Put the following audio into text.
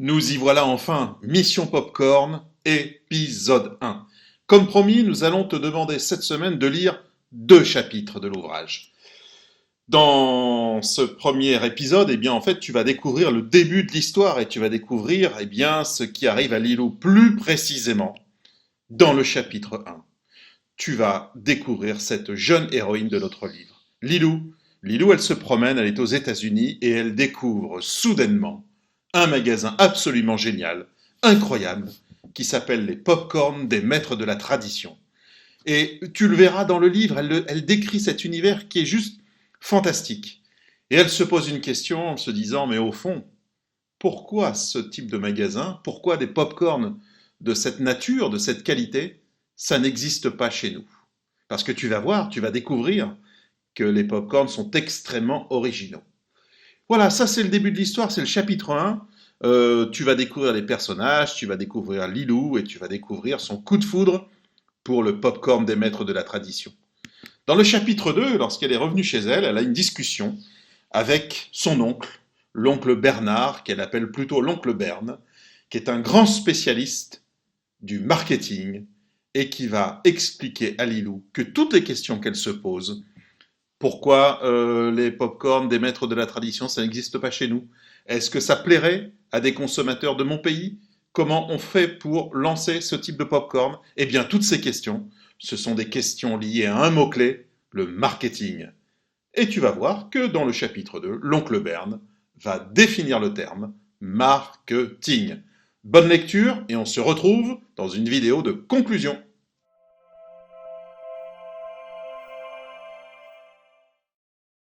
Nous y voilà enfin, Mission Popcorn, épisode 1. Comme promis, nous allons te demander cette semaine de lire 2 chapitres de l'ouvrage. Dans ce premier épisode, en fait, tu vas découvrir le début de l'histoire et tu vas découvrir, ce qui arrive à Lilou plus précisément dans le chapitre 1. Tu vas découvrir cette jeune héroïne de notre livre. Lilou, elle se promène, elle est aux États-Unis et elle découvre soudainement un magasin absolument génial, incroyable, qui s'appelle les Popcorn des Maîtres de la Tradition. Et tu le verras dans le livre, elle décrit cet univers qui est juste fantastique. Et elle se pose une question en se disant, mais au fond, pourquoi ce type de magasin, pourquoi des popcorn de cette nature, de cette qualité, ça n'existe pas chez nous? Parce que tu vas voir, tu vas découvrir que les popcorn sont extrêmement originaux. Voilà, ça c'est le début de l'histoire, c'est le chapitre 1. Tu vas découvrir les personnages, tu vas découvrir Lilou et tu vas découvrir son coup de foudre pour le popcorn des maîtres de la tradition. Dans le chapitre 2, lorsqu'elle est revenue chez elle, elle a une discussion avec son oncle, l'oncle Bernard, qu'elle appelle plutôt l'oncle Berne, qui est un grand spécialiste du marketing et qui va expliquer à Lilou que toutes les questions qu'elle se pose, pourquoi les pop-corn des maîtres de la tradition, ça n'existe pas chez nous? Est-ce que ça plairait à des consommateurs de mon pays? Comment on fait pour lancer ce type de pop-corn? Eh bien, toutes ces questions, ce sont des questions liées à un mot-clé, le marketing. Et tu vas voir que dans le chapitre 2, l'oncle Berne va définir le terme marketing. Bonne lecture et on se retrouve dans une vidéo de conclusion.